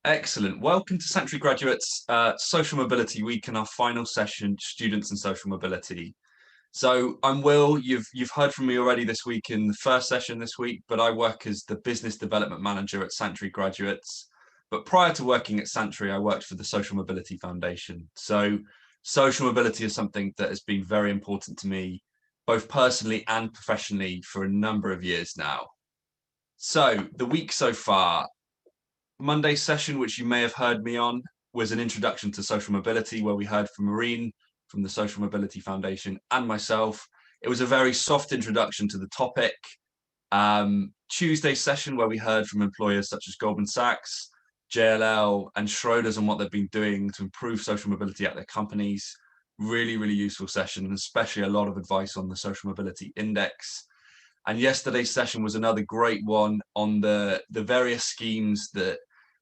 Excellent. Welcome to Sanctuary Graduates Social Mobility Week and our final session, Students and Social Mobility. So I'm Will. You've heard from me already this week in the first session this week, but I work as the Business Development Manager at Sanctuary Graduates. But prior to working at Sanctuary, I worked for the Social Mobility Foundation. So social mobility is something that has been very important to me, both personally and professionally, for a number of years now. So the week so far, Monday's session, which you may have heard me on, was an introduction to social mobility, where we heard from Maureen from the Social Mobility Foundation and myself. It was a very soft introduction to the topic. Tuesday's session, where we heard from employers such as Goldman Sachs, JLL, and Schroders on what they've been doing to improve social mobility at their companies. Really, really useful session, and especially a lot of advice on the Social Mobility Index. And yesterday's session was another great one on the various schemes that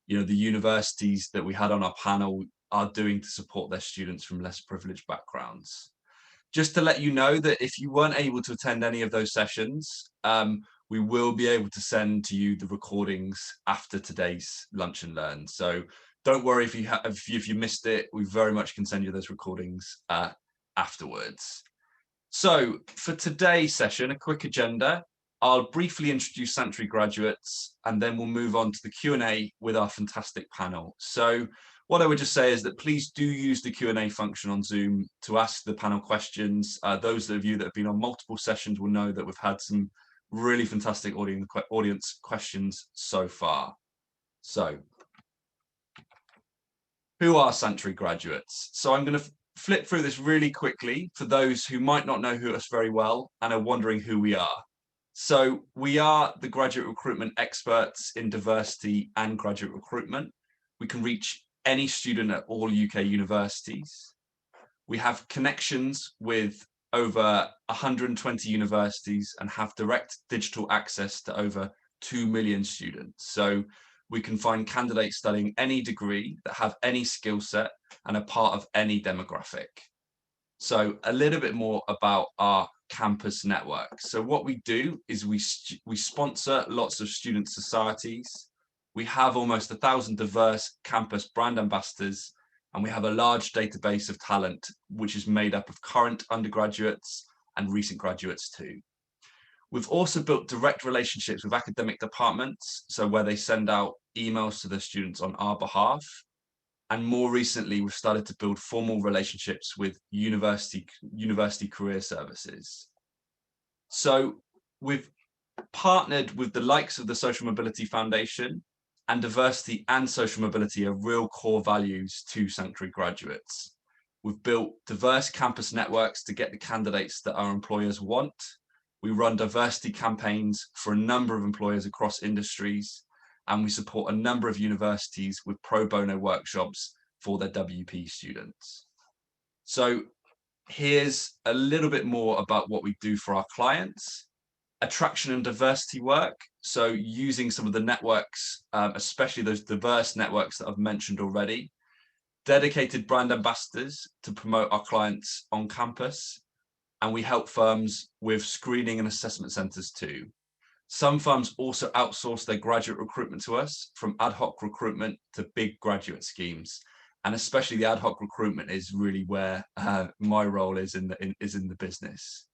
the universities that we had on our panel are doing to support their students from less privileged backgrounds. Just to let you know that if you weren't able to attend any of those sessions, we will be able to send to you the recordings after today's Lunch and Learn. So don't worry if you missed it. We very much can send you those recordings afterwards. So for today's session, a quick agenda. I'll briefly introduce Sanctuary Graduates, and then we'll move on to the Q&A with our fantastic panel. So what I would just say is that please do use the Q&A function on Zoom to ask the panel questions. Those of you that have been on multiple sessions will know that we've had some really fantastic audience questions so far. So who are Sanctuary Graduates? So I'm going to flip through this really quickly for those who might not know us very well and are wondering who we are. So we are the graduate recruitment experts in diversity and graduate recruitment. We can reach any student at all UK universities. We have connections with over 120 universities and have direct digital access to over 2 million students. So we can find candidates studying any degree that have any skill set and are part of any demographic. So a little bit more about our campus network. So what we do is we sponsor lots of student societies. We have almost 1,000 diverse campus brand ambassadors, and we have a large database of talent, which is made up of current undergraduates and recent graduates too. We've also built direct relationships with academic departments, so where they send out emails to the students on our behalf. And more recently, we've started to build formal relationships with university career services. So we've partnered with the likes of the Social Mobility Foundation, and diversity and social mobility are real core values to Sanctuary Graduates. We've built diverse campus networks to get the candidates that our employers want. We run diversity campaigns for a number of employers across industries, and we support a number of universities with pro bono workshops for their WP students. So here's a little bit more about what we do for our clients. Attraction and diversity work, so using some of the networks, especially those diverse networks that I've mentioned already. Dedicated brand ambassadors to promote our clients on campus, and we help firms with screening and assessment centres too. Some firms also outsource their graduate recruitment to us, from ad hoc recruitment to big graduate schemes. And especially the ad hoc recruitment is really where my role is in the business.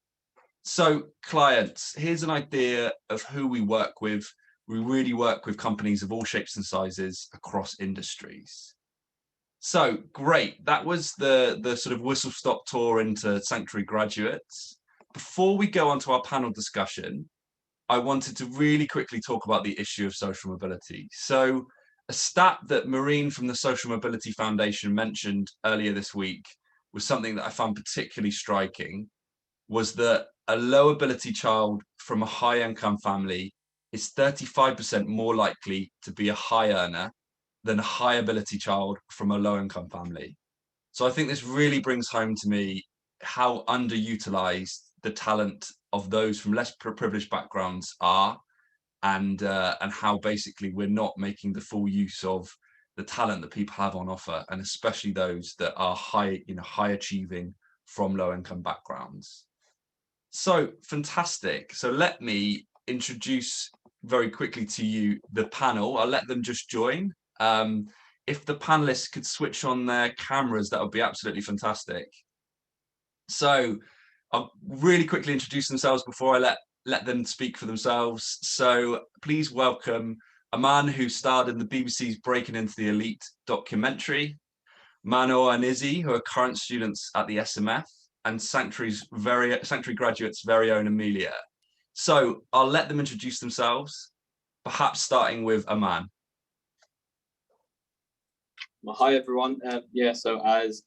So clients, here's an idea of who we work with. We really work with companies of all shapes and sizes across industries. So great, that was the sort of whistle-stop tour into Sanctuary Graduates. Before we go on to our panel discussion, I wanted to really quickly talk about the issue of social mobility. So a stat that Maureen from the Social Mobility Foundation mentioned earlier this week was something that I found particularly striking, was that a low ability child from a high income family is 35% more likely to be a high earner than a high ability child from a low income family. So I think this really brings home to me how underutilized the talent of those from less privileged backgrounds are, and how basically we're not making the full use of the talent that people have on offer, and especially those that are high achieving from low income backgrounds. So fantastic. So let me introduce very quickly to you the panel. I'll let them just join. If the panelists could switch on their cameras, that would be absolutely fantastic. So I'll really quickly introduce themselves before I let them speak for themselves. So please welcome Aman, who starred in the BBC's Breaking Into the Elite documentary, Mano and Izzy, who are current students at the SMF, and Sanctuary Graduate's very own Amelia. So I'll let them introduce themselves, perhaps starting with Aman. Well, hi everyone. So as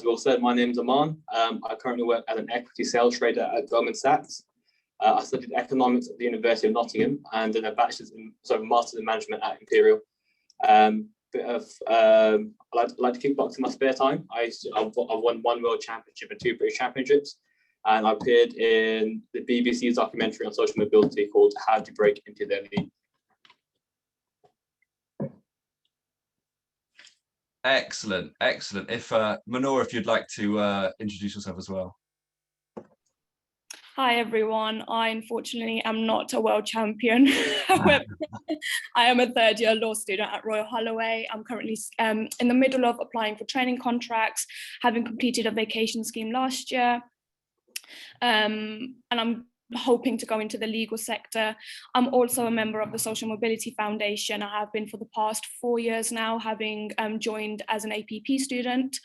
Will said, my name is Aman. I currently work as an equity sales trader at Goldman Sachs. I studied economics at the University of Nottingham and did a master's in management at Imperial. I like to kickbox in my spare time. I've won 1 world championship and 2 British championships, and I appeared in the BBC's documentary on social mobility called How to Break Into the Elite. Excellent. If Manor, if you'd like to introduce yourself as well. Hi everyone, I unfortunately am not a world champion. However, I am a 3rd-year law student at Royal Holloway. I'm currently in the middle of applying for training contracts, having completed a vacation scheme last year. And I'm hoping to go into the legal sector. I'm also a member of the Social Mobility Foundation. I have been for the past 4 years now, having joined as an APP student.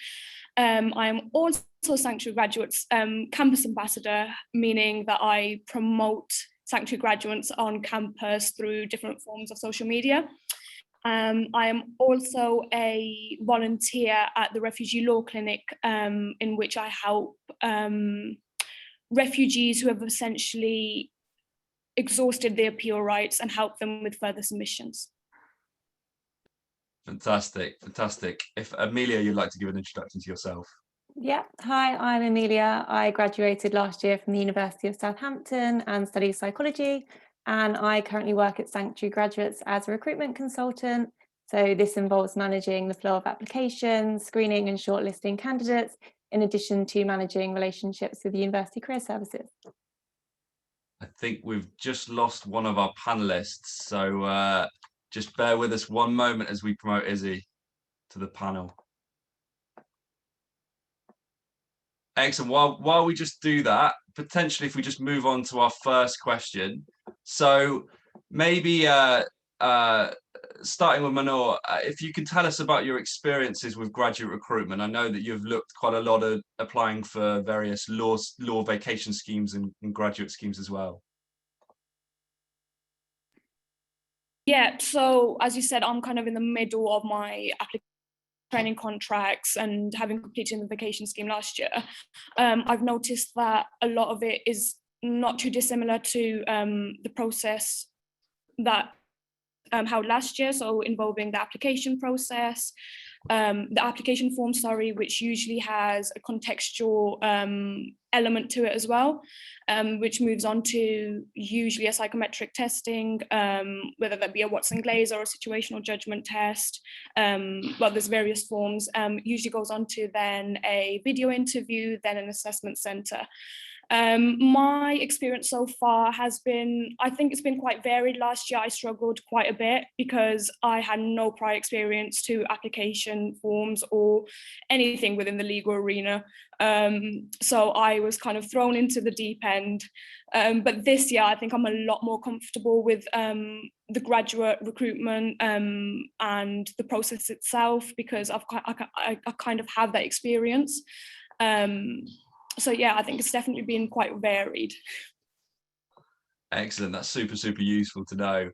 I am also Sanctuary Graduates campus ambassador, meaning that I promote Sanctuary Graduates on campus through different forms of social media. I am also a volunteer at the Refugee Law Clinic, in which I help refugees who have essentially exhausted their appeal rights and help them with further submissions. Fantastic. If Amelia, you'd like to give an introduction to yourself. Yeah, hi, I'm Amelia. I graduated last year from the University of Southampton and studied psychology, and I currently work at Sanctuary Graduates as a recruitment consultant. So this involves managing the flow of applications, screening and shortlisting candidates, in addition to managing relationships with the University Career Services. I think we've just lost one of our panelists, so just bear with us one moment as we promote Izzy to the panel. Excellent. While we just do that, potentially if we just move on to our first question. So maybe starting with Manor, if you can tell us about your experiences with graduate recruitment. I know that you've looked quite a lot at applying for various law vacation schemes and graduate schemes as well. Yeah, so as you said, I'm kind of in the middle of my training contracts and having completed the vacation scheme last year. I've noticed that a lot of it is not too dissimilar to the process that held last year, so involving the application process, the application form, which usually has a contextual element to it as well, which moves on to usually a psychometric testing, whether that be a Watson-Glaser or a situational judgment test. Well, there's various forms. Usually goes on to then a video interview, then an assessment centre. My experience so far has been, I think it's been quite varied. Last year I struggled quite a bit because I had no prior experience to application forms or anything within the legal arena. So I was kind of thrown into the deep end. But this year I think I'm a lot more comfortable with the graduate recruitment and the process itself, because I kind of have that experience. So yeah, I think it's definitely been quite varied. Excellent. That's super useful to know.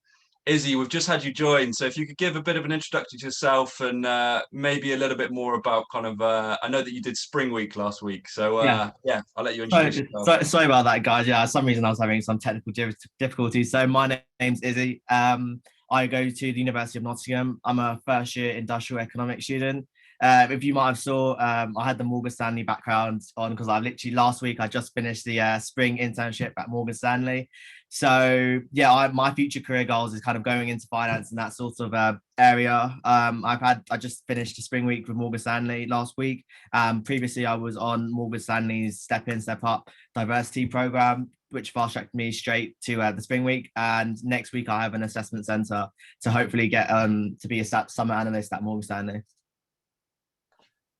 Izzy, we've just had you join, so if you could give a bit of an introduction to yourself and maybe a little bit more about kind of, I know that you did Spring Week last week, so yeah, I'll let you introduce yourself. Sorry about that, guys. Yeah, for some reason I was having some technical difficulties. So my name's Izzy. I go to the University of Nottingham. I'm a 1st-year industrial economics student. If you might have saw, I had the Morgan Stanley background on because I literally last week I just finished the spring internship at Morgan Stanley. So yeah, my future career goals is kind of going into finance and that sort of area. I just finished a spring week with Morgan Stanley last week. Previously, I was on Morgan Stanley's Step In, Step Up diversity program, which fast tracked me straight to the spring week. And next week, I have an assessment center to hopefully get to be a summer analyst at Morgan Stanley.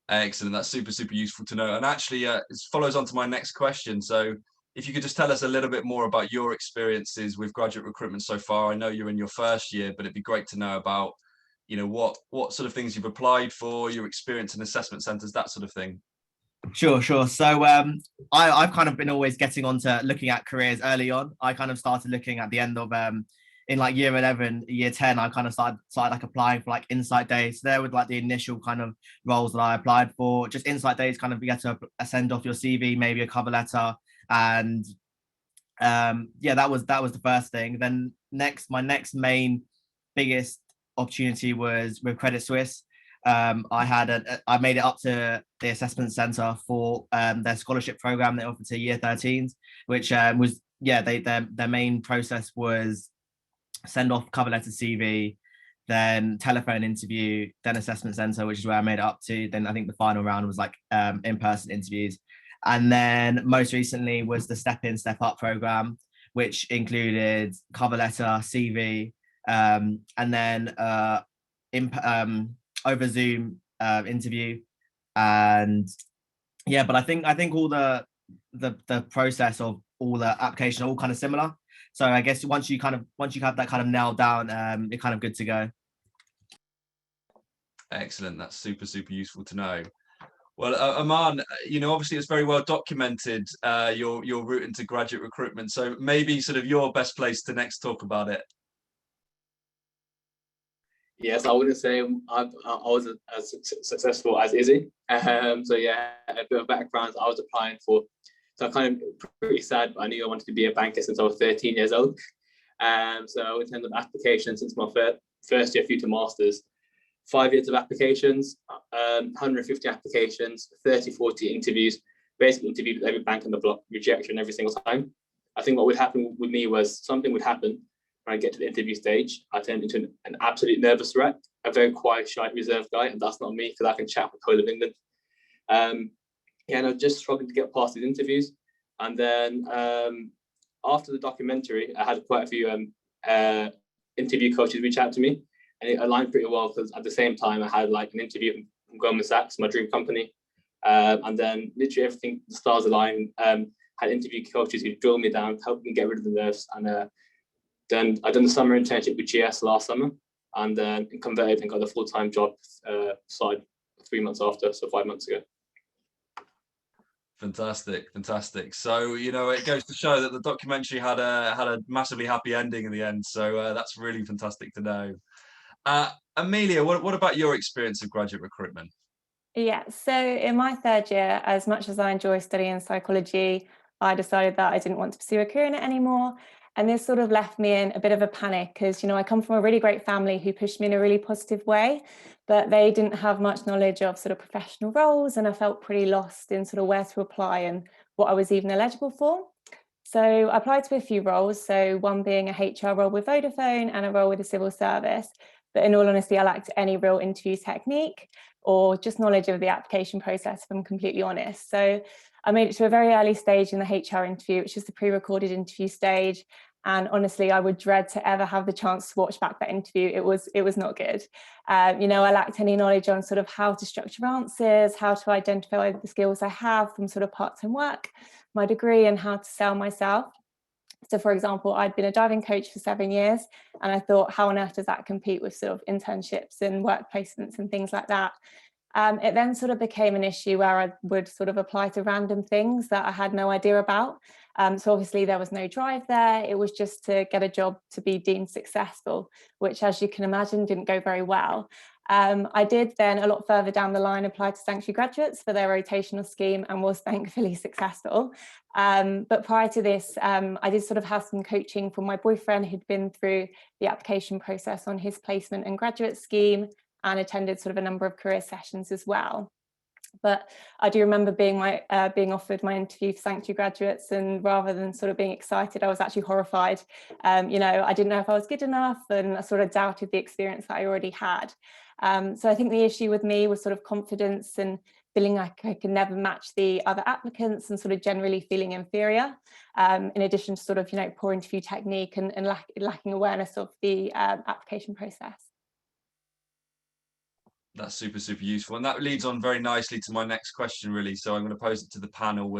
Excellent. That's super, super useful to know. And actually, it follows on to my next question. So if you could just tell us a little bit more about your experiences with graduate recruitment so far. I know you're in your first year, but it'd be great to know about, what sort of things you've applied for, your experience in assessment centers, that sort of thing. Sure. So I've kind of been always getting onto looking at careers early on. I kind of started looking at the end of in like year 11, year 10, I kind of started like applying for like insight days. So there were like the initial kind of roles that I applied for. Just insight days, kind of you get to send off your CV, maybe a cover letter, and yeah, that was the first thing. Then my next main biggest opportunity was with Credit Suisse. I made it up to the assessment center for their scholarship program they offered to year 13s, which was their main process was send off cover letter, CV, then telephone interview, then assessment center, which is where I made it up to. Then I think the final round was like in-person interviews. And then most recently was the Step In, Step Up program, which included cover letter, CV, and then over Zoom interview. And yeah, but I think all the process of all the applications are all kind of similar. So I guess once you have that kind of nailed down, you're kind of good to go. Excellent. That's super, super useful to know. Well, Aman, obviously it's very well documented, your route into graduate recruitment. So maybe sort of your best place to next talk about it. Yes, I wouldn't say I was as successful as Izzy. So yeah, a bit of background. I was applying for, so I'm kind of pretty sad, but I knew I wanted to be a banker since I was 13 years old. So in terms of applications, since my first year through to masters, 5 years of applications, 150 applications, 30, 40 interviews, basically interviewed with every bank on the block, rejection every single time. I think what would happen with me was something would happen when I get to the interview stage. I turned into an absolute nervous wreck, a very quiet, shy, reserved guy, and that's not me because I can chat with the whole of England. And I was just struggling to get past these interviews. And then after the documentary, I had quite a few interview coaches reach out to me, and it aligned pretty well because at the same time I had like an interview from Goldman Sachs, my dream company, and then literally everything, the stars aligned. Had interview coaches who drilled me down, helped me get rid of the nerves, and then I done the summer internship with GS last summer, and then converted and got a full-time job started 3 months after, so 5 months ago. Fantastic. So it goes to show that the documentary had a massively happy ending in the end. So that's really fantastic to know. Amelia, what about your experience of graduate recruitment? Yeah, so in my third year, as much as I enjoy studying psychology, I decided that I didn't want to pursue a career in it anymore. And this sort of left me in a bit of a panic because, I come from a really great family who pushed me in a really positive way, but they didn't have much knowledge of sort of professional roles. And I felt pretty lost in sort of where to apply and what I was even eligible for. So I applied to a few roles. So one being a HR role with Vodafone and a role with the civil service. But in all honesty, I lacked any real interview technique or just knowledge of the application process, if I'm completely honest. So I made it to a very early stage in the HR interview, which is the pre-recorded interview stage. And honestly, I would dread to ever have the chance to watch back that interview. It was not good. I lacked any knowledge on sort of how to structure answers, how to identify the skills I have from sort of part-time work, my degree, and how to sell myself. So for example, I'd been a diving coach for 7 years, and I thought, how on earth does that compete with sort of internships and work placements and things like that? It then sort of became an issue where I would sort of apply to random things that I had no idea about. So obviously there was no drive there. It was just to get a job to be deemed successful, which, as you can imagine, didn't go very well. I did then, a lot further down the line, apply to Sanctuary Graduates for their rotational scheme and was thankfully successful. But prior to this, I did sort of have some coaching from my boyfriend who'd been through the application process on his placement and graduate scheme. and attended sort of a number of career sessions as well. But I do remember being offered my interview for Sanctuary Graduates, and rather than sort of being excited, I was actually horrified. You know, I didn't know if I was good enough, and I sort of doubted the experience that I already had. So I think the issue with me was sort of confidence and feeling like I could never match the other applicants, and sort of generally feeling inferior, in addition to sort of, you know, poor interview technique and lacking awareness of the application process. That's super, super useful. And that leads on very nicely to my next question, really. So I'm going to pose it to the panel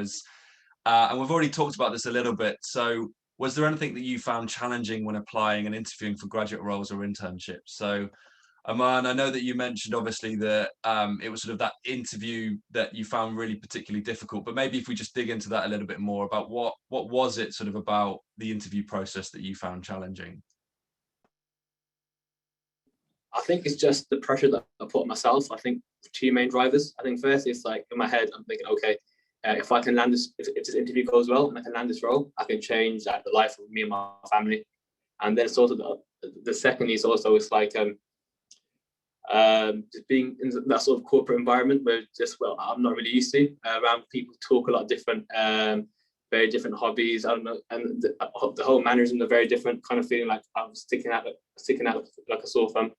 and we've already talked about this a little bit. So was there anything that you found challenging when applying and interviewing for graduate roles or internships? So Aman, I know that you mentioned obviously that it was sort of that interview that you found really particularly difficult, but maybe if we just dig into that a little bit more about what was it sort of about the interview process that you found challenging? I think it's just the pressure that I put on myself. I think two main drivers. I think first, it's like in my head, I'm thinking, okay, if I can land this, if this interview goes well and I can land this role, I can change the life of me and my family. And then sort of the second is also, it's like just being in that sort of corporate environment where just, well, I'm not really used to, around people talk a lot of different, very different hobbies. I don't know, and the whole mannerism are very different. Kind of feeling like I'm sticking out like a sore thumb.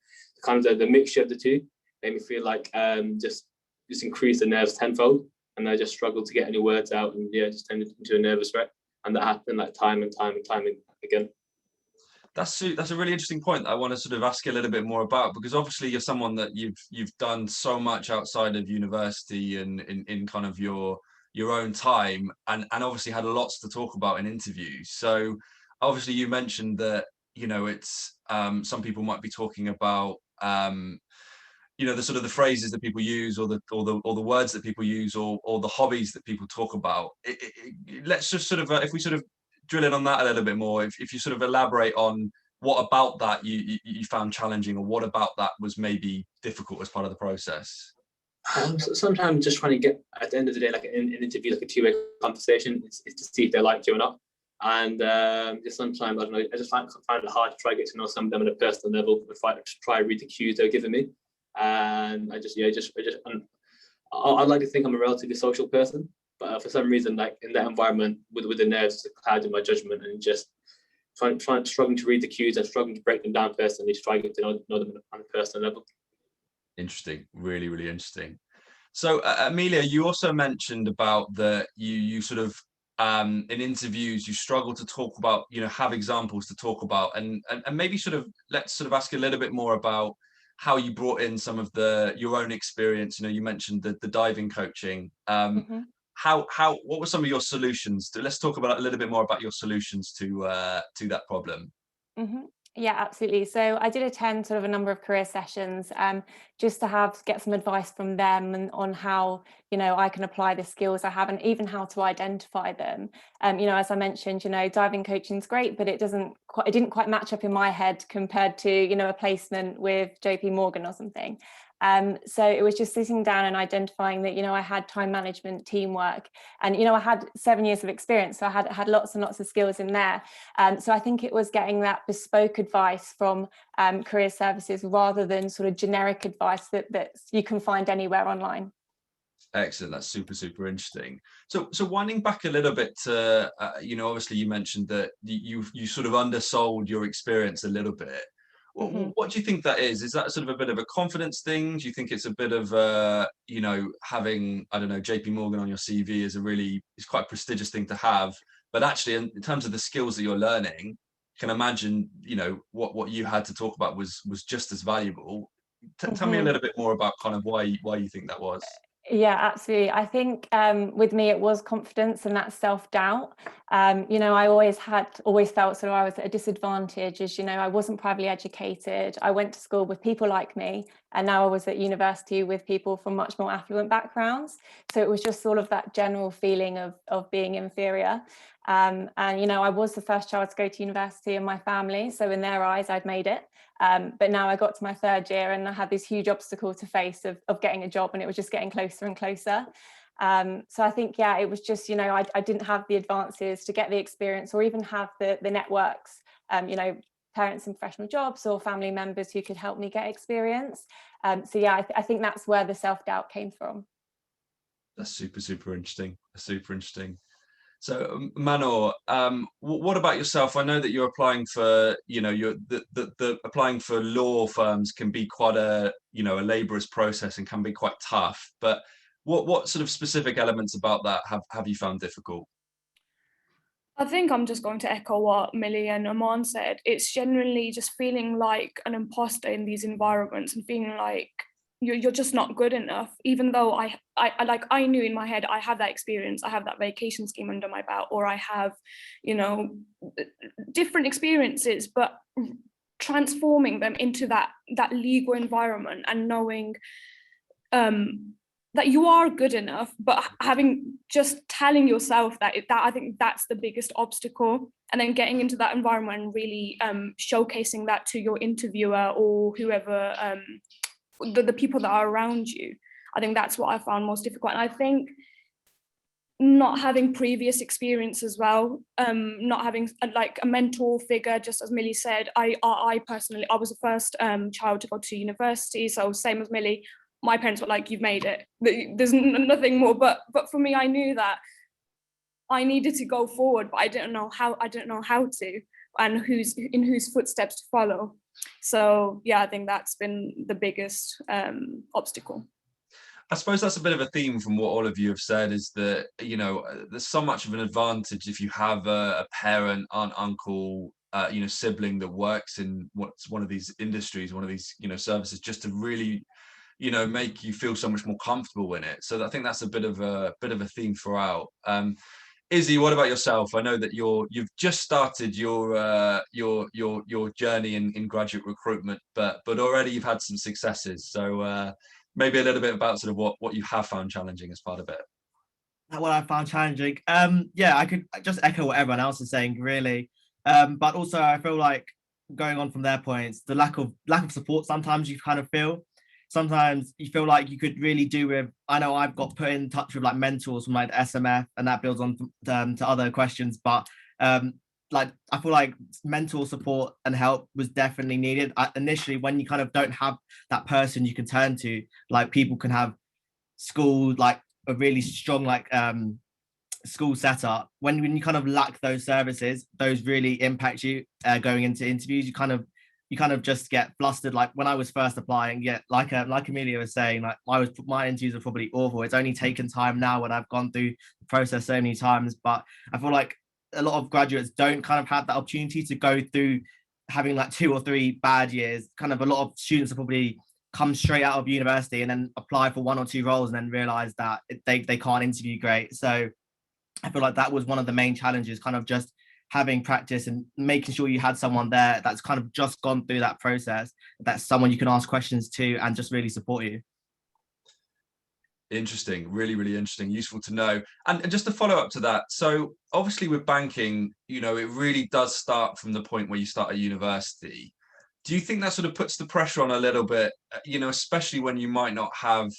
Kind of the mixture of the two made me feel like just increase the nerves tenfold, and I just struggled to get any words out, and yeah, just turned into a nervous wreck. And that happened like time and time again. That's a really interesting point that I want to sort of ask you a little bit more about, because obviously you're someone that you've done so much outside of university and in kind of your own time, and obviously had lots to talk about in interviews. So obviously you mentioned that, you know, it's some people might be talking about you know, the sort of the phrases that people use, or the words that people use, or the hobbies that people talk about. Let's just sort of if we sort of drill in on that a little bit more, if you sort of elaborate on what about that you found challenging, or what about that was maybe difficult as part of the process. Sometimes just trying to get, at the end of the day, like in an interview, like a two-way conversation, is to see if they like you or not. And just sometimes, I don't know, I just find it hard to try to get to know some of them at a personal level, to try to read the cues they're giving me. And I'd like to think I'm a relatively social person, but for some reason, like in that environment, with the nerves clouding my judgment, and just struggling to read the cues and struggling to break them down personally, to try to get to know them on a personal level. Interesting, really, really interesting. So Amelia, you also mentioned about that you sort of in interviews you struggle to talk about, you know, have examples to talk about, and maybe sort of let's sort of ask a little bit more about how you brought in some of your own experience. You know, you mentioned the diving coaching. What were some of your solutions? Let's talk about a little bit more about your solutions to that problem. Yeah, absolutely. So I did attend sort of a number of career sessions, just to get some advice from them, and on how, you know, I can apply the skills I have, and even how to identify them. You know, as I mentioned, you know, diving coaching is great, but it didn't quite match up in my head compared to, you know, a placement with JP Morgan or something. So it was just sitting down and identifying that, you know, I had time management, teamwork, and, you know, I had 7 years of experience, so I had lots and lots of skills in there. So I think it was getting that bespoke advice from career services, rather than sort of generic advice that you can find anywhere online. Excellent. That's super, super interesting. So winding back a little bit to, you know, obviously you mentioned that you sort of undersold your experience a little bit. What do you think that is? Is that sort of a bit of a confidence thing? Do you think it's a bit of, you know, having, I don't know, JP Morgan on your CV is quite a prestigious thing to have, but actually in terms of the skills that you're learning, you can imagine, you know, what you had to talk about was just as valuable. Tell me a little bit more about kind of why you think that was. Yeah, absolutely. I think with me, it was confidence and that self-doubt. You know, I always felt sort of I was at a disadvantage, as, you know, I wasn't privately educated. I went to school with people like me, and now I was at university with people from much more affluent backgrounds. So it was just sort of that general feeling of being inferior. And, you know, I was the first child to go to university in my family, so in their eyes, I'd made it. But now I got to my third year, and I had this huge obstacle to face of getting a job, and it was just getting closer and closer. So I think, yeah, it was just, you know, I didn't have the advances to get the experience, or even have the networks, you know, parents in professional jobs or family members who could help me get experience. So yeah, I think that's where the self-doubt came from. That's super interesting. Super interesting. So Manor, what about yourself? I know that you're applying for, the applying for law firms can be quite a laborious process and can be quite tough. But what sort of specific elements about that have you found difficult? I think I'm just going to echo what Millie and Aman said. It's generally just feeling like an imposter in these environments and feeling like you're just not good enough, even though I knew in my head I have that experience, I have that vacation scheme under my belt, or I have, different experiences, but transforming them into that legal environment and knowing that you are good enough, but just telling yourself that I think that's the biggest obstacle, and then getting into that environment and really showcasing that to your interviewer or whoever, the people that are around you. I think that's what I found most difficult. And I think not having previous experience as well, not having a mentor figure, just as Millie said. I personally, I was the first child to go to university, so same as Millie, my parents were like, you've made it, there's nothing more. But for me, I knew that I needed to go forward, but I didn't know how to, and in whose footsteps to follow. So yeah, I think that's been the biggest obstacle. I suppose that's a bit of a theme from what all of you have said, is that, there's so much of an advantage if you have a parent, aunt, uncle, sibling that works in what's one of these industries, one of these, services, just to really, make you feel so much more comfortable in it. So I think that's a bit of a theme throughout. Izzy, what about yourself? I know that you've just started your journey in graduate recruitment, but already you've had some successes. So maybe a little bit about sort of what you have found challenging as part of it. What I found challenging, yeah, I could just echo what everyone else is saying, really. But also I feel like, going on from their points, the lack of support sometimes you kind of feel. Sometimes you feel like you could really do with, I know I've got put in touch with like mentors from like SMF, and that builds on to other questions, but like I feel like mental support and help was definitely needed. Initially, when you kind of don't have that person you can turn to, like people can have school, like a really strong like school setup. When you kind of lack those services, those really impact you going into interviews. You kind of just get flustered. Like when I was first applying, yeah, like Amelia was saying, like my interviews are probably awful. It's only taken time now when I've gone through the process so many times, but I feel like a lot of graduates don't kind of have that opportunity to go through having like 2 or 3 bad years. Kind of a lot of students are probably come straight out of university and then apply for 1 or 2 roles and then realize that they can't interview great. So I feel like that was one of the main challenges, kind of just having practice and making sure you had someone there that's kind of just gone through that process, that's someone you can ask questions to and just really support you. Interesting, really interesting, useful to know. And just to follow up to that, so obviously with banking, it really does start from the point where you start at university. Do you think that sort of puts the pressure on a little bit, especially when you might not have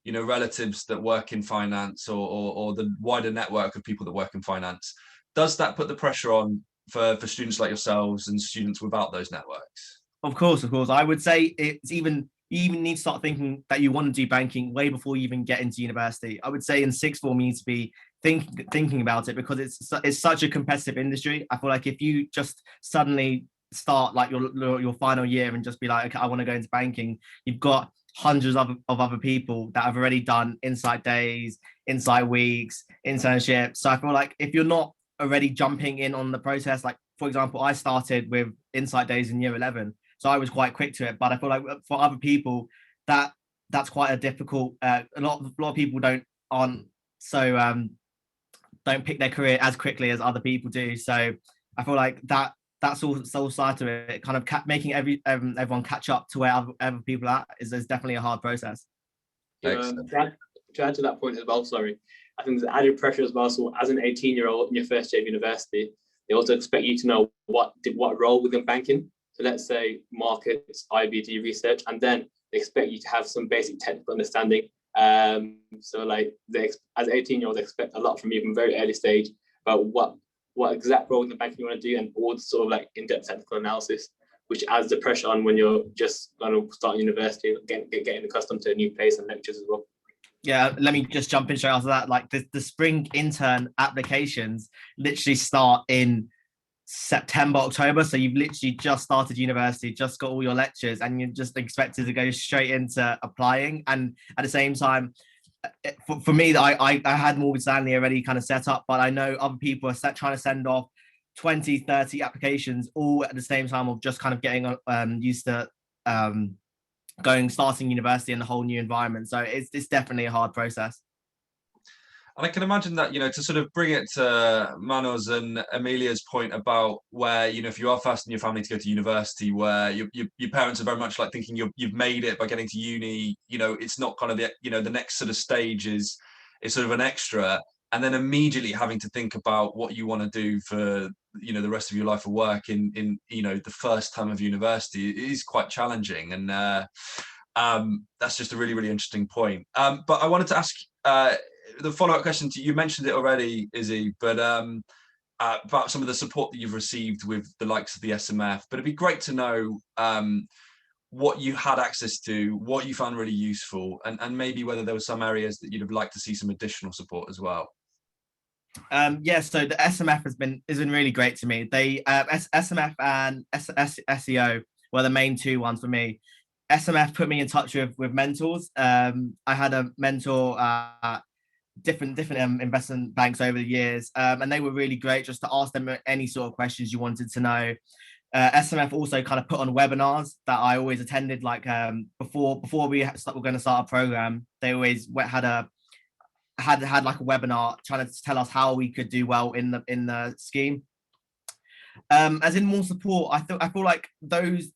relatives that work in finance, or the wider network of people that work in finance? Does that put the pressure on for students like yourselves and students without those networks? Of course. I would say you even need to start thinking that you want to do banking way before you even get into university. I would say in sixth form you need to be thinking about it, because it's such a competitive industry. I feel like if you just suddenly start like your final year and just be like, okay, I want to go into banking, you've got hundreds of other people that have already done insight days, insight weeks, internships. So I feel like if you're not already jumping in on the process, like for example, I started with insight days in year 11, so I was quite quick to it. But I feel like for other people that's quite a difficult, a lot of people don't pick their career as quickly as other people do. So I feel like that's all side to it, kind of making everyone catch up to where other people are is definitely a hard process. To add to that point as well, sorry, I think there's added pressure as well. So as an 18-year-old in your first year of university, they also expect you to know what role within banking. So let's say markets, IBD, research, and then they expect you to have some basic technical understanding. So like as 18-year-olds, they expect a lot from you from a very early stage about what what exact role in the bank you want to do, and all the sort of like in-depth technical analysis, which adds the pressure on when you're just going to start university, getting accustomed to a new place and lectures as well. Yeah, let me just jump in straight after that. Like the spring intern applications literally start in September, October. So you've literally just started university, just got all your lectures, and you're just expected to go straight into applying. And at the same time, for me, I had Morgan Stanley already kind of set up, but I know other people are trying to send off 20, 30 applications all at the same time of just kind of getting used to starting university in a whole new environment. So it's definitely a hard process. And I can imagine that, to sort of bring it to Manos and Amelia's point about where, if you are fast in your family to go to university, where your parents are very much like thinking you've made it by getting to uni, it's not kind of the next sort of stage is sort of an extra. And then immediately having to think about what you want to do for, the rest of your life of work in the first time of university is quite challenging. And that's just a really, really interesting point. But I wanted to ask the follow-up question to you. Mentioned it already, Izzy, but about some of the support that you've received with the likes of the SMF. But it'd be great to know what you had access to, what you found really useful, and maybe whether there were some areas that you'd have liked to see some additional support as well. Yeah, so the SMF has been really great to me. They SMF and SEO were the main two ones for me. SMF put me in touch with mentors. I had a mentor different investment banks over the years, and they were really great just to ask them any sort of questions you wanted to know. SMF also kind of put on webinars that I always attended, like before we were going to start a program. They always had like a webinar trying to tell us how we could do well in the scheme. As in more support, I feel like those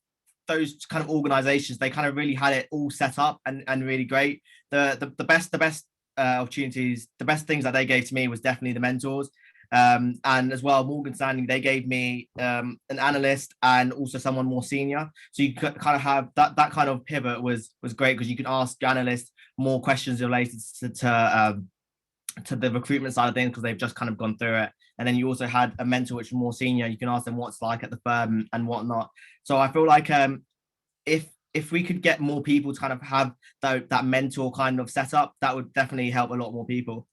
kind of organizations, they kind of really had it all set up and really great. The best opportunities, the best things that they gave to me was definitely the mentors. And as well, Morgan Stanley, they gave me an analyst and also someone more senior. So you could kind of have that kind of pivot was great, because you could ask the analyst more questions related to the recruitment side of things, because they've just kind of gone through it. And then you also had a mentor which was more senior. You can ask them what's like at the firm and whatnot. So I feel like if we could get more people to kind of have that mentor kind of setup, that would definitely help a lot more people.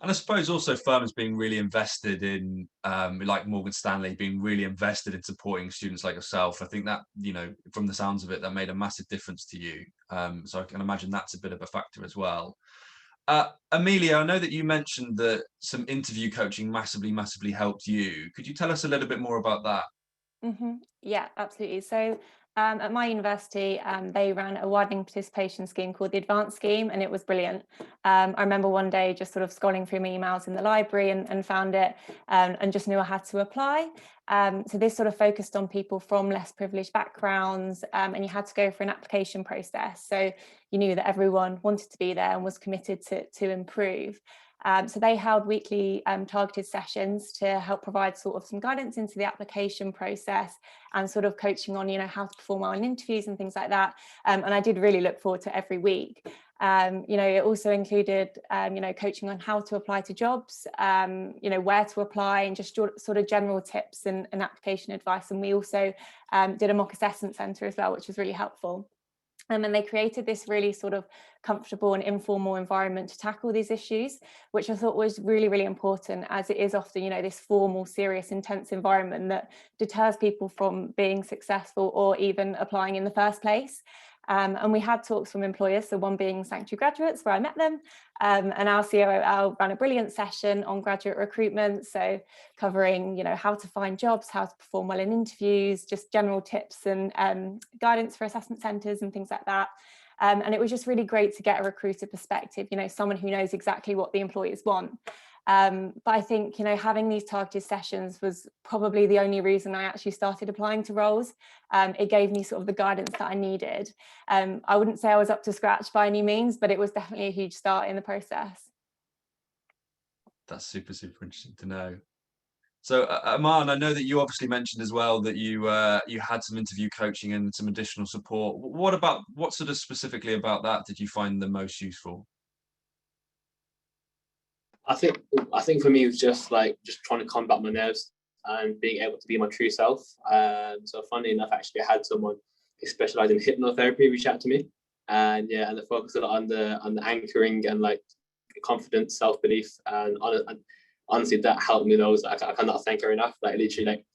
And I suppose also firms being really invested in, like Morgan Stanley, being really invested in supporting students like yourself. I think that, from the sounds of it, that made a massive difference to you. So I can imagine that's a bit of a factor as well. Amelia, I know that you mentioned that some interview coaching massively helped you. Could you tell us a little bit more about that? Mm-hmm. Yeah, absolutely. So at my university, they ran a widening participation scheme called the Advanced Scheme, and it was brilliant. I remember one day just sort of scrolling through my emails in the library and found it, and just knew I had to apply. So this sort of focused on people from less privileged backgrounds, and you had to go for an application process. So you knew that everyone wanted to be there and was committed to improve. So they held weekly targeted sessions to help provide sort of some guidance into the application process and sort of coaching on, how to perform well in interviews and things like that. And I did really look forward to every week. It also included, coaching on how to apply to jobs, where to apply, and just sort of general tips and application advice. And we also did a mock assessment centre as well, which was really helpful. And they created this really sort of comfortable and informal environment to tackle these issues, which I thought was really, really important, as it is often, this formal, serious, intense environment that deters people from being successful or even applying in the first place. And we had talks from employers, so one being Sanctuary Graduates, where I met them, and our COO ran a brilliant session on graduate recruitment, so covering, how to find jobs, how to perform well in interviews, just general tips and guidance for assessment centres and things like that. And it was just really great to get a recruiter perspective, someone who knows exactly what the employers want. But I think, having these targeted sessions was probably the only reason I actually started applying to roles. It gave me sort of the guidance that I needed. I wouldn't say I was up to scratch by any means, but it was definitely a huge start in the process. That's super interesting to know. So Aman, I know that you obviously mentioned as well that you had some interview coaching and some additional support. What sort of specifically about that did you find the most useful? I think for me it was just trying to combat my nerves and being able to be my true self. So funnily enough, actually, I had someone who specialised in hypnotherapy reach out to me, and they focused a lot on the anchoring and like confidence, self belief, and honestly, that helped me. I cannot thank her enough. Like literally,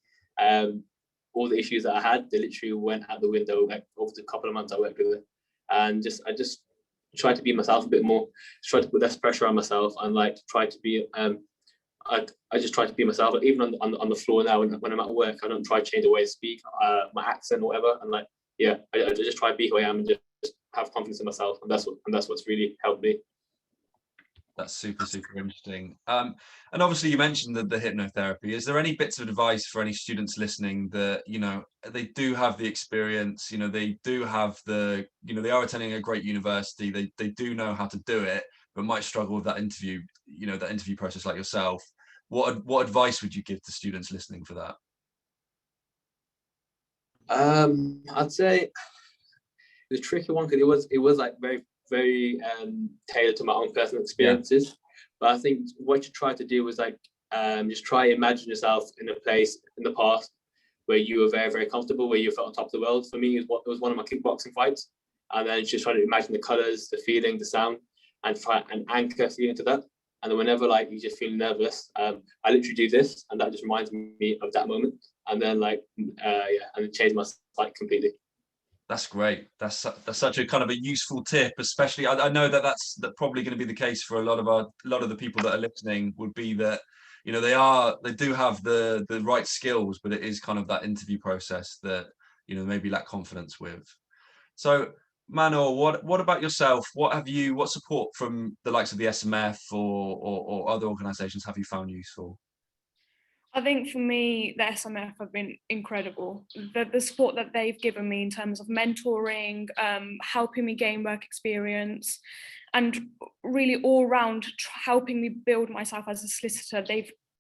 all the issues that I had, they literally went out the window. Like over the couple of months I worked with her, and I just tried to be myself a bit more. Try to put less pressure on myself, and like try to be. I just try to be myself. Like, even on the floor now, when I'm at work, I don't try to change the way I speak, my accent or whatever. And like, I just try to be who I am and just have confidence in myself, and that's what's really helped me. That's super interesting. And obviously you mentioned the hypnotherapy. Is there any bits of advice for any students listening that, they do have the experience, they do have they are attending a great university, they do know how to do it, but might struggle with that interview, that interview process like yourself. What advice would you give to students listening for that? I'd say the tricky one, because it was like very tailored to my own personal experiences. Yeah. But I think what you try to do was just try to imagine yourself in a place in the past where you were very, very comfortable, where you felt on top of the world. For me, it was one of my kickboxing fights. And then just try to imagine the colors, the feeling, the sound, and try and anchor feeling to that. And then whenever you just feel nervous, I literally do this, and that just reminds me of that moment. And then and change my sight completely. That's great. That's such a kind of a useful tip, especially I know that's probably going to be the case for a lot of the people that are listening, would be that they do have the right skills, but it is kind of that interview process that maybe lack confidence with. So Manor, what about yourself? What support from the likes of the SMF or other organizations have you found useful? I think for me, the SMF have been incredible. The support that they've given me in terms of mentoring, helping me gain work experience, and really all round helping me build myself as a solicitor,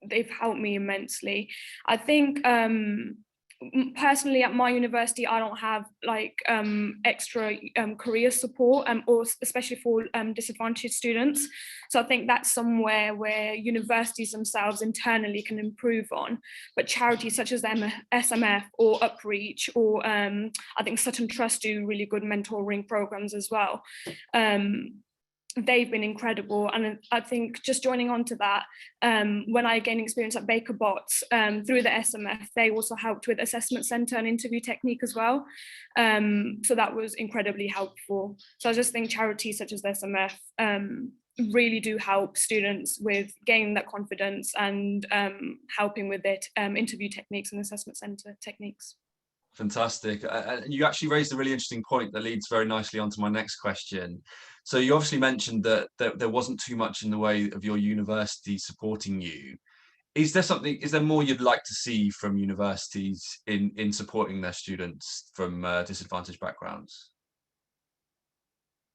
they've helped me immensely. I think personally at my university, I don't have extra career support, or especially for disadvantaged students. So I think that's somewhere where universities themselves internally can improve on. But charities such as the SMF or Upreach or I think Sutton Trust do really good mentoring programs as well. They've been incredible, and I think just joining on to that, when I gained experience at Baker Botts through the SMF, they also helped with assessment centre and interview technique as well, so that was incredibly helpful. So I just think charities such as the SMF really do help students with gaining that confidence and helping with their interview techniques and assessment centre techniques. Fantastic. And you actually raised a really interesting point that leads very nicely onto my next question. So you obviously mentioned that there wasn't too much in the way of your university supporting you. Is there more you'd like to see from universities in supporting their students from disadvantaged backgrounds?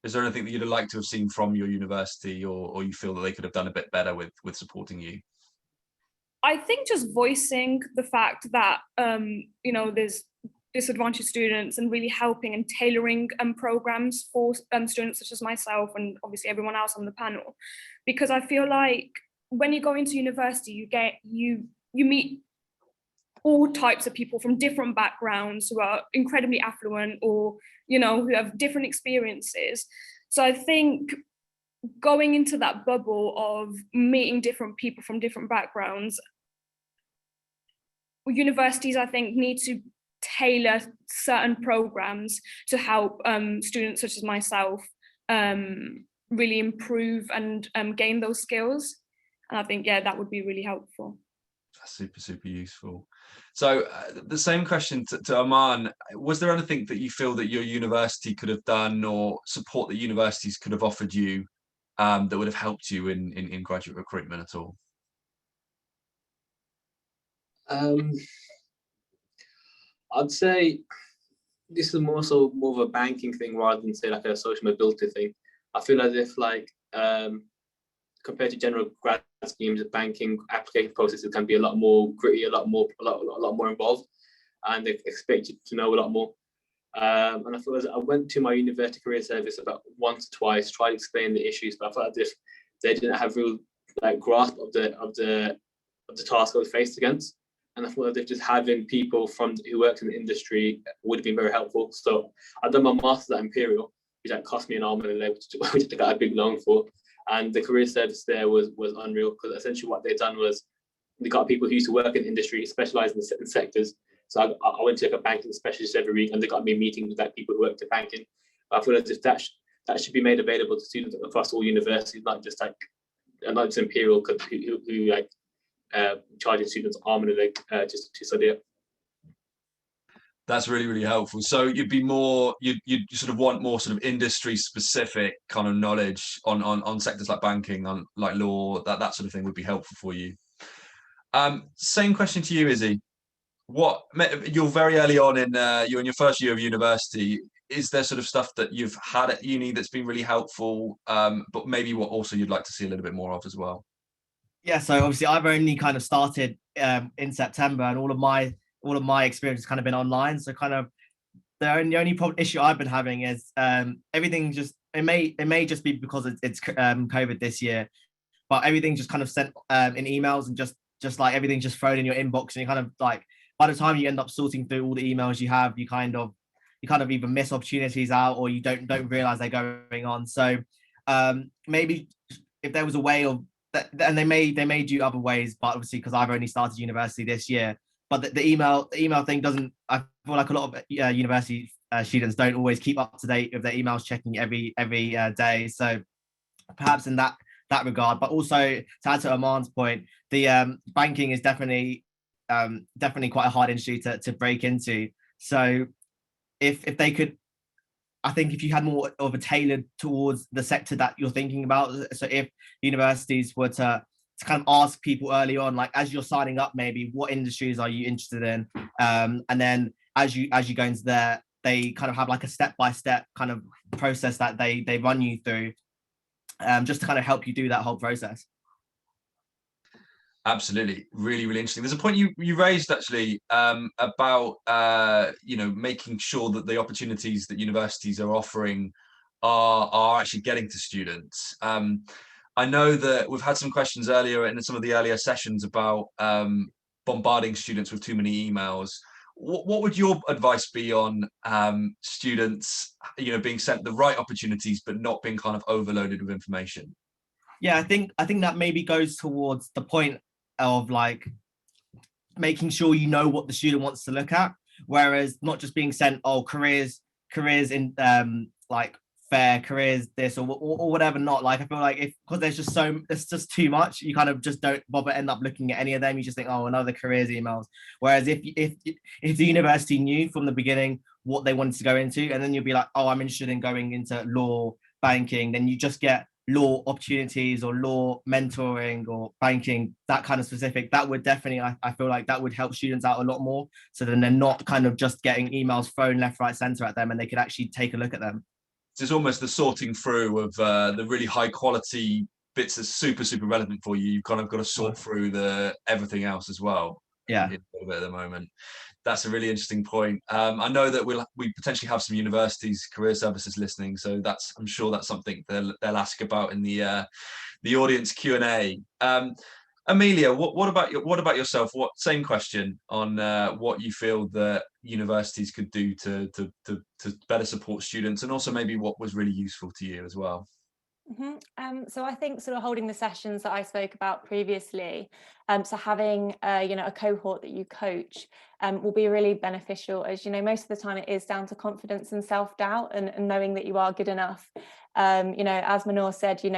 Is there anything that you'd like to have seen from your university, or you feel that they could have done a bit better with supporting you? I think just voicing the fact that there's disadvantaged students and really helping and tailoring programs for students such as myself and obviously everyone else on the panel, because I feel like when you go into university, you meet all types of people from different backgrounds who are incredibly affluent or who have different experiences. So I think going into that bubble of meeting different people from different backgrounds, universities I think need to tailor certain programs to help students such as myself really improve and gain those skills. And I think, that would be really helpful. That's super useful. So the same question to Aman, was there anything that you feel that your university could have done, or support that universities could have offered you that would have helped you in graduate recruitment at all? I'd say this is more of a banking thing rather than say like a social mobility thing. I feel as if compared to general grad schemes, banking application processes can be a lot more gritty, a lot more involved, and they expect you to know a lot more. And I feel as I went to my university career service about once or twice, tried to explain the issues, but I felt as if they didn't have real like grasp of the task I was faced against. And I thought that just having people who work in the industry would have been very helpful. So I've done my master's at Imperial, which cost me an arm and a leg, which I got a big loan for. And the career service there was unreal, because essentially what they'd done was they got people who used to work in the industry, specialised in certain sectors. So I went to like a banking specialist every week, and they got me meetings with like people who worked in banking. I feel as if that should be made available to students across all universities, not just Imperial, who like charging students arm and a leg just to study it. That's really, really helpful. So you'd sort of want more sort of industry specific kind of knowledge on sectors like banking, on like law, that sort of thing would be helpful for you. Same question to you, Izzy. You're very early on you're in your first year of university. Is there sort of stuff that you've had at uni that's been really helpful, but maybe what also you'd like to see a little bit more of as well? Yeah, so obviously I've only kind of started in September, and all of my experience has kind of been online. So kind of the only issue I've been having is everything just it may just be because it's COVID this year, but everything just kind of sent in emails, and just like everything just thrown in your inbox, and you kind of like by the time you end up sorting through all the emails you have, you kind of either miss opportunities out, or you don't realize they're going on. So maybe if there was a way of that, and they may do other ways, but obviously because I've only started university this year, but the email thing doesn't. I feel like a lot of university students don't always keep up to date with their emails, checking every day. So perhaps in that regard, but also to add to Aman's point, the banking is definitely quite a hard industry to break into. So if they could, I think if you had more of a tailored towards the sector that you're thinking about, so if universities were to kind of ask people early on, like as you're signing up, maybe what industries are you interested in, and then as you go into there, they kind of have like a step-by-step kind of process that they run you through, just to kind of help you do that whole process. Absolutely, really, really interesting. There's a point you raised actually about making sure that the opportunities that universities are offering are actually getting to students. I know that we've had some questions earlier in some of the earlier sessions about bombarding students with too many emails. What would your advice be on students, being sent the right opportunities but not being kind of overloaded with information? Yeah, I think that maybe goes towards the point of like making sure you know what the student wants to look at, whereas not just being sent careers in like fair careers this or whatever. Not like, I feel like because there's just too much, you kind of just don't bother end up looking at any of them. You just think, oh, another careers emails. Whereas if the university knew from the beginning what they wanted to go into, and then you'll be like, oh, I'm interested in going into law, banking, then you just get law opportunities or law mentoring or banking, that kind of specific. That would definitely, I feel like that would help students out a lot more, so then they're not kind of just getting emails thrown left, right, center at them, and they could actually take a look at them. It's almost the sorting through of the really high quality bits that's super, super relevant for you. You've kind of got to sort through everything else as well. Yeah, a little bit at the moment. That's a really interesting point. I know that we potentially have some universities, career services listening, so I'm sure that's something they'll ask about in the audience Q&A. Amelia, what about yourself? Same question on what you feel that universities could do to better support students, and also maybe what was really useful to you as well. So I think sort of holding the sessions that I spoke about previously, so having a cohort that you coach will be really beneficial, as most of the time it is down to confidence and self-doubt and knowing that you are good enough. As Manor said, you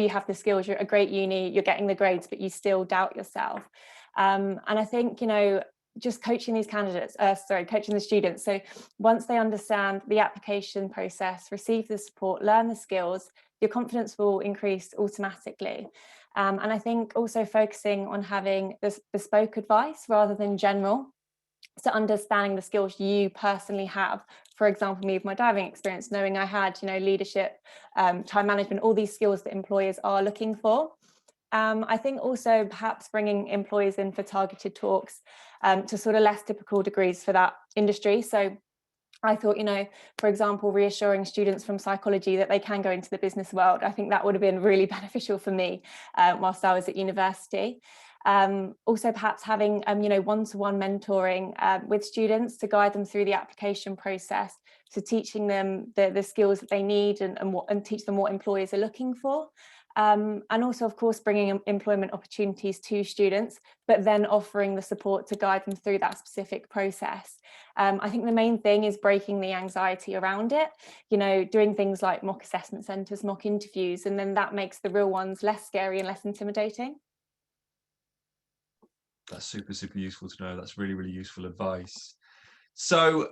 have the skills, you're at a great uni, you're getting the grades, but you still doubt yourself. And I think just coaching these coaching the students. So once they understand the application process, receive the support, learn the skills, your confidence will increase automatically. And I think also focusing on having this bespoke advice rather than general. So understanding the skills you personally have. For example, me with my diving experience, knowing I had, leadership, time management, all these skills that employers are looking for. I think also perhaps bringing employees in for targeted talks to sort of less typical degrees for that industry. So I thought, for example, reassuring students from psychology that they can go into the business world, I think that would have been really beneficial for me whilst I was at university. Also perhaps having, one-to-one mentoring with students to guide them through the application process. So teaching them the skills that they need and teach them what employers are looking for. And also, of course, bringing employment opportunities to students, but then offering the support to guide them through that specific process. I think the main thing is breaking the anxiety around it, doing things like mock assessment centres, mock interviews, and then that makes the real ones less scary and less intimidating. That's super, super useful to know. That's really, really useful advice. So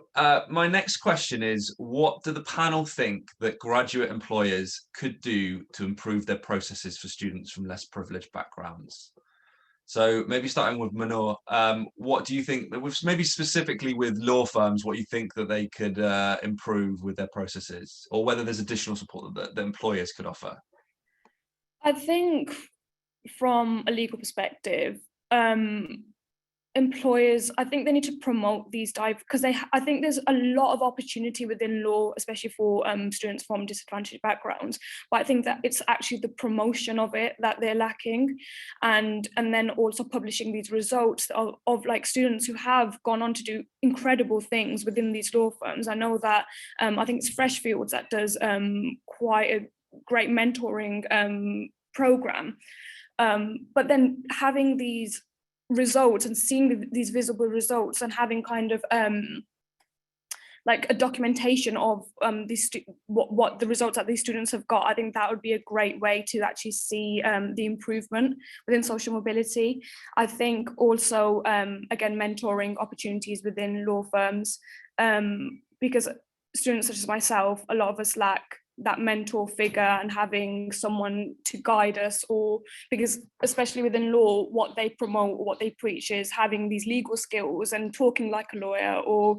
my next question is, what do the panel think that graduate employers could do to improve their processes for students from less privileged backgrounds? So maybe starting with Manor, what do you think, maybe specifically with law firms, what you think that they could improve with their processes, or whether there's additional support that the employers could offer? I think from a legal perspective, employers, I think they need to promote these because I think there's a lot of opportunity within law, especially for students from disadvantaged backgrounds, but I think that it's actually the promotion of it that they're lacking, and then also publishing these results of like students who have gone on to do incredible things within these law firms. I know that I think it's Freshfields that does quite a great mentoring program, but then having these results and seeing these visible results and having kind of like a documentation of what the results that these students have got, I think that would be a great way to actually see the improvement within social mobility. I think also again, mentoring opportunities within law firms, because students such as myself, a lot of us lack that mentor figure and having someone to guide us, or because especially within law, what they promote or what they preach is having these legal skills and talking like a lawyer, or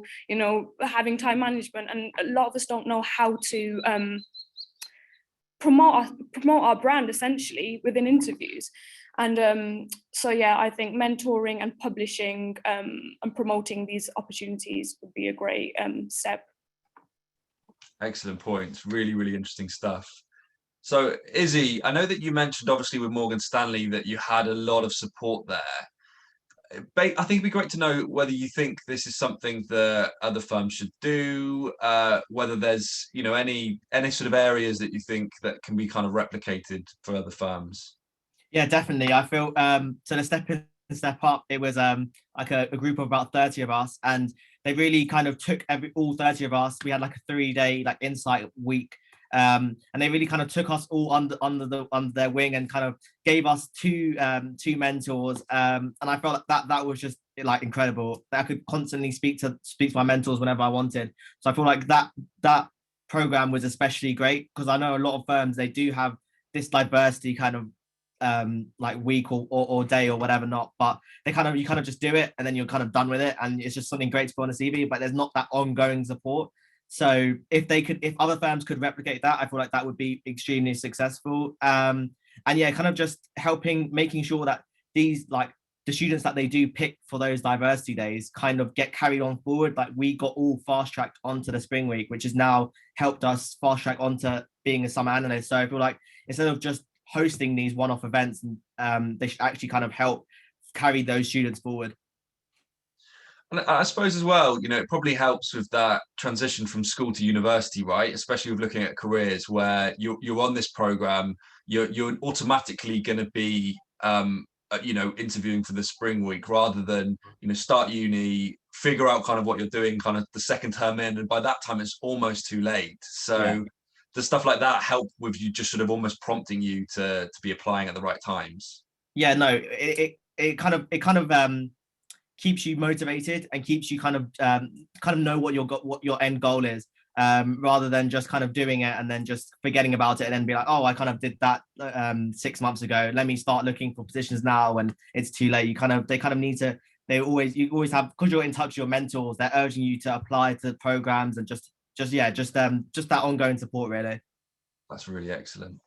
having time management, and a lot of us don't know how to promote our brand essentially within interviews. And so yeah, I think mentoring and publishing and promoting these opportunities would be a great step. Excellent points. Really, really interesting stuff. So Izzy, I know that you mentioned obviously with Morgan Stanley that you had a lot of support there. I think it'd be great to know whether you think this is something that other firms should do, whether there's any sort of areas that you think that can be kind of replicated for other firms. Yeah, definitely. I feel so the Step In, Step Up, it was like a group of about 30 of us, and they really kind of took all 30 of us. We had like a 3-day like insight week, and they really kind of took us all under their wing and kind of gave us two mentors, and I felt that was just like incredible. That I could constantly speak to my mentors whenever I wanted. So I feel like that program was especially great, because I know a lot of firms, they do have this diversity kind of like week or day or whatever not, but you kind of just do it and then you're kind of done with it, and it's just something great to put on a CV, but there's not that ongoing support. So if other firms could replicate that, I feel like that would be extremely successful. And yeah, kind of just making sure that these, like, the students that they do pick for those diversity days kind of get carried on forward. Like, we got all fast tracked onto the spring week, which has now helped us fast track onto being a summer analyst. So I feel like instead of just hosting these one-off events, and they should actually kind of help carry those students forward. And I suppose as well, it probably helps with that transition from school to university, right? Especially with looking at careers where you're on this program, you're automatically going to be, interviewing for the spring week, rather than, start uni, figure out kind of what you're doing kind of the second term in, and by that time it's almost too late. So yeah, the stuff like that help with you just sort of almost prompting you to be applying at the right times. Yeah, no, it kind of keeps you motivated and keeps you kind of know what your end goal is, rather than just kind of doing it and then just forgetting about it and then be like, oh, I kind of did that 6 months ago, let me start looking for positions now when it's too late. You always have, because you're in touch with your mentors, they're urging you to apply to programs, and just that ongoing support, really. That's really excellent.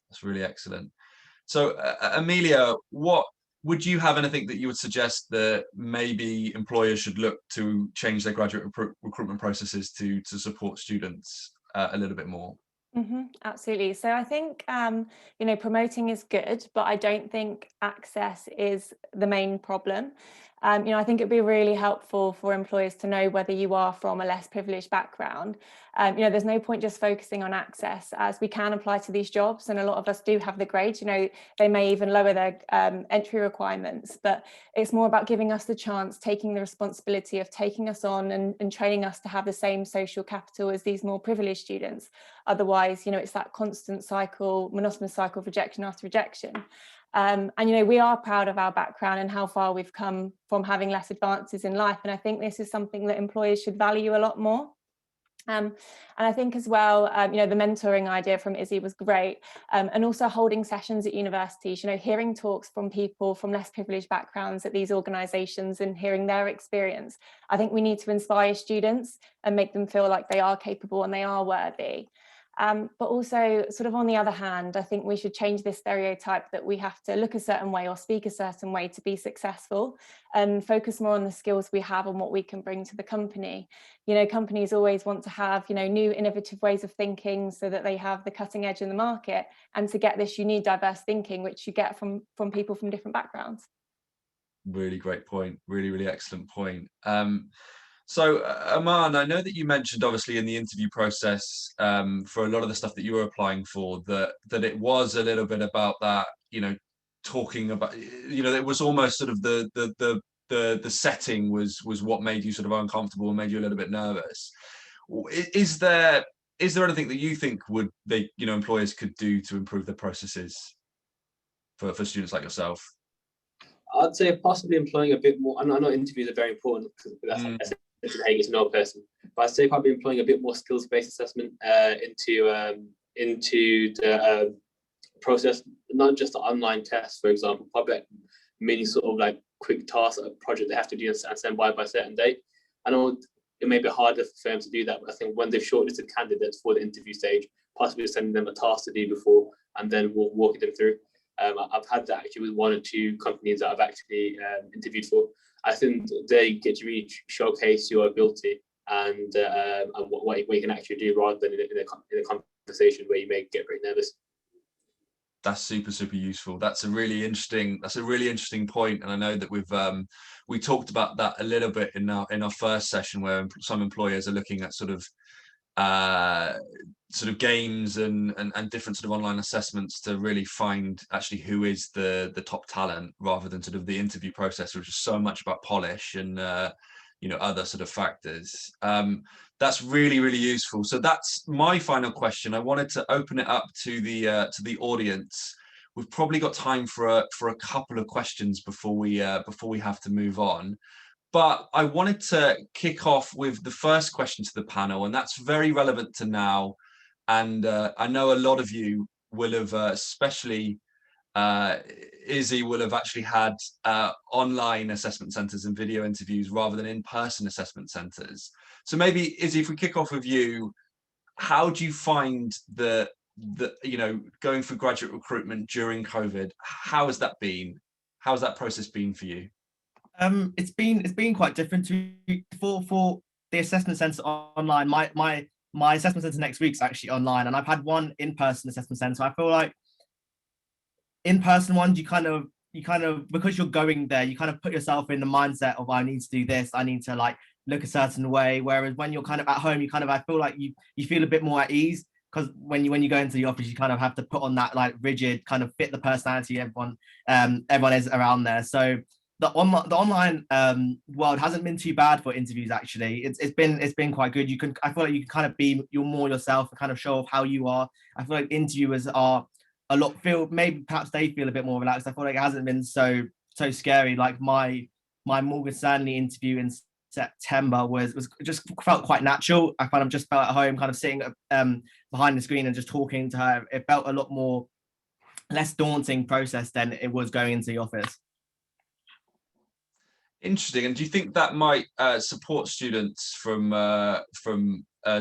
So Amelia, what would you have anything that you would suggest that maybe employers should look to change their graduate recruitment processes to support students a little bit more? Absolutely. So I think, promoting is good, but I don't think access is the main problem. I think it'd be really helpful for employers to know whether you are from a less privileged background. There's no point just focusing on access, as we can apply to these jobs, and a lot of us do have the grades. They may even lower their entry requirements, but it's more about giving us the chance, taking the responsibility of taking us on and training us to have the same social capital as these more privileged students. Otherwise, it's that constant cycle, monotonous cycle of rejection after rejection. And we are proud of our background and how far we've come from having less advances in life. And I think this is something that employers should value a lot more. And I think as well, the mentoring idea from Izzy was great. And also holding sessions at universities, hearing talks from people from less privileged backgrounds at these organisations and hearing their experience. I think we need to inspire students and make them feel like they are capable and they are worthy. But also, sort of on the other hand, I think we should change this stereotype that we have to look a certain way or speak a certain way to be successful, and focus more on the skills we have and what we can bring to the company. Companies always want to have, new innovative ways of thinking so that they have the cutting edge in the market. And to get this, you need diverse thinking, which you get from people from different backgrounds. Really great point. Really, really excellent point. So, Aman, I know that you mentioned, obviously, in the interview process, for a lot of the stuff that you were applying for, that it was a little bit about that, talking about, it was almost sort of the setting was what made you sort of uncomfortable and made you a little bit nervous. Is there anything that you think employers could do to improve their processes for students like yourself? I'd say possibly employing a bit more. I know interviews are very important because that's how you get to know a person. But I'd say probably employing a bit more skills-based assessment into the process, not just the online tests, for example. Probably like many sort of like quick tasks, a project they have to do and send by a certain date. I know it may be harder for firms to do that, but I think when they've shortlisted candidates for the interview stage, possibly sending them a task to do before and then walking them through. I've had that actually with one or two companies that I've actually interviewed for. I think they get to really showcase your ability and what you can actually do, rather than in a conversation where you may get very nervous. That's super, super useful. That's a really interesting point. And I know that we talked about that a little bit in our first session, where some employers are looking at sort of games and different sort of online assessments to really find actually who is the top talent, rather than sort of the interview process, which is so much about polish and other sort of factors. That's really, really useful. So that's my final question. I wanted to open it up to the audience. We've probably got time for a couple of questions before we have to move on. But I wanted to kick off with the first question to the panel, and that's very relevant to now. And I know a lot of you will have, especially Izzy, will have actually had online assessment centres and video interviews rather than in-person assessment centres. So maybe, Izzy, if we kick off with you, how do you find the going through graduate recruitment during COVID? How has that been? How's that process been for you? It's been quite different for the assessment centre online. My assessment centre next week's actually online, and I've had one in-person assessment centre. I feel like in-person ones, you kind of because you're going there, you kind of put yourself in the mindset of, I need to do this, I need to like look a certain way. Whereas when you're kind of at home, I feel like you feel a bit more at ease, because when you go into the office, you kind of have to put on that like rigid kind of fit the personality everyone is around there. So the online world hasn't been too bad for interviews. Actually, it's been quite good. I feel like you can kind of be more yourself and kind of show off how you are. I feel like interviewers are perhaps they feel a bit more relaxed. I feel like it hasn't been so scary. Like my Morgan Stanley interview in September was just felt quite natural. I kind of just felt at home, kind of sitting behind the screen and just talking to her. It felt a lot more less daunting process than it was going into the office. Interesting. And do you think that might support students from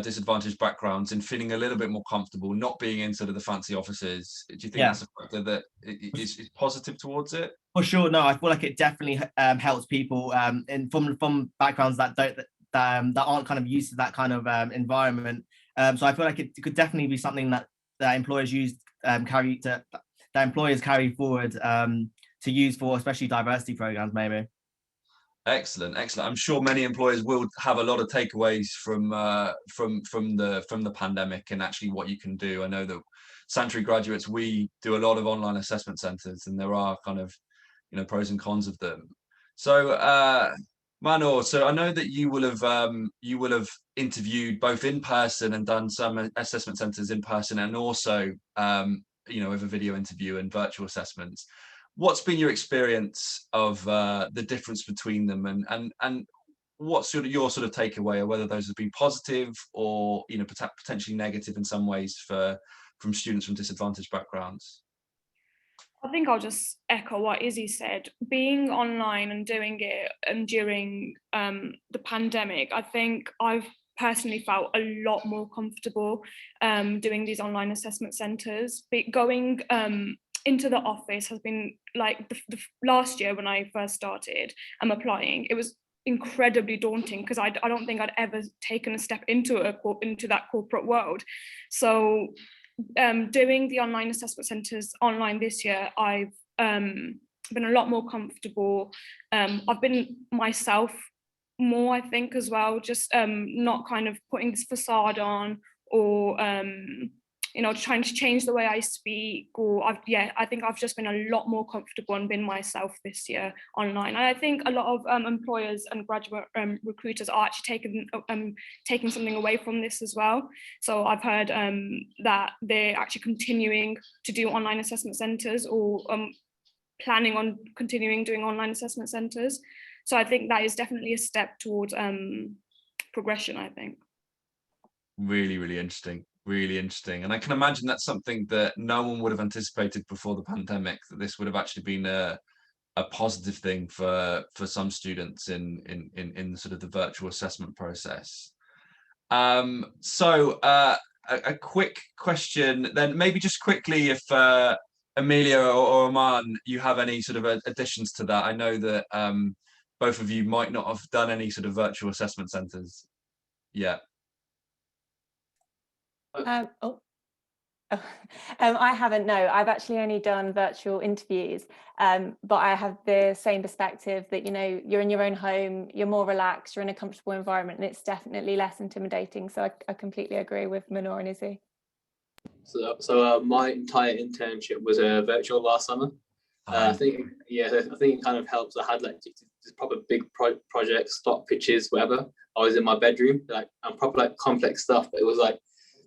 disadvantaged backgrounds in feeling a little bit more comfortable, not being in sort of the fancy offices? Do you think Yeah. that's a factor that is positive towards it? For sure, no, I feel like it definitely helps people in from backgrounds that aren't kind of used to that kind of environment. So I feel like it could definitely be something that employers carry forward to use for especially diversity programs, maybe. Excellent, excellent. I'm sure many employers will have a lot of takeaways from the pandemic and actually what you can do. I know that Sanctuary Graduates, we do a lot of online assessment centres, and there are kind of, you know, pros and cons of them. So Manor, so I know that you will have interviewed both in person and done some assessment centres in person, and also you know, with a video interview and virtual assessments. What's been your experience of the difference between them, and what's your sort of takeaway, or whether those have been positive or, you know, potentially negative in some ways from students from disadvantaged backgrounds? I think I'll just echo what Izzy said. Being online and doing it during the pandemic, I think I've personally felt a lot more comfortable doing these online assessment centres. Going into the office has been like the last year when I first started applying. It was incredibly daunting because I don't think I'd ever taken a step into that corporate world. So doing the online assessment centres online this year, I've been a lot more comfortable. I've been myself more, I think, as well, just not kind of putting this facade on, or you know, trying to change the way I speak, or I think I've just been a lot more comfortable and been myself this year online. And I think a lot of employers and graduate recruiters are actually taking something away from this as well. So I've heard that they're actually continuing to do online assessment centres, or planning on continuing doing online assessment centres. So I think that is definitely a step towards progression, I think. Really, really interesting. Really interesting. And I can imagine that's something that no one would have anticipated before the pandemic, that this would have actually been a positive thing for some students in sort of the virtual assessment process. So a quick question then, maybe just quickly, if Amelia or Aman, you have any sort of additions to that. I know that both of you might not have done any sort of virtual assessment centres yet. I haven't, no. I've actually only done virtual interviews, but I have the same perspective that, you know, you're in your own home, you're more relaxed, you're in a comfortable environment, and it's definitely less intimidating. So I completely agree with Manor and Izzy. So my entire internship was virtual last summer. I think it kind of helps. I had like this proper big projects, stock pitches, whatever. I was in my bedroom, like, and proper like complex stuff, but it was like,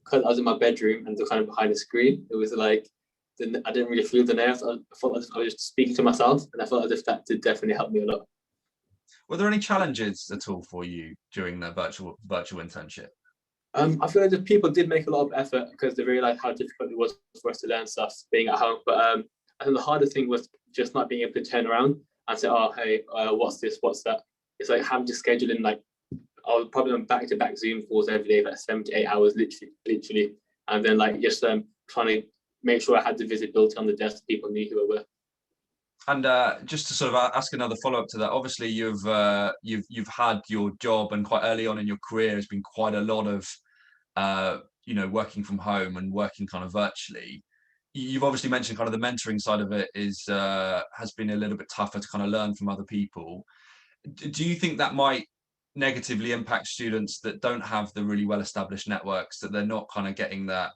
because I was in my bedroom and kind of behind the screen, it was like, I didn't really feel the nerves. I felt like I was just speaking to myself, and I felt as if that did definitely help me a lot. Were there any challenges at all for you during the virtual internship? I feel like the people did make a lot of effort because they realized how difficult it was for us to learn stuff being at home. But I think the harder thing was just not being able to turn around and say, oh, hey, what's this, what's that? It's like having to schedule in, like, I was probably on back-to-back Zoom calls every day, like 7 to 8 hours, literally. And then like just trying to make sure I had the visibility on the desk, people knew who I were. And just to sort of ask another follow-up to that, obviously you've had your job, and quite early on in your career has been quite a lot of you know, working from home and working kind of virtually. You've obviously mentioned kind of the mentoring side of it is has been a little bit tougher to kind of learn from other people. Do you think that might negatively impact students that don't have the really well-established networks, that they're not kind of getting that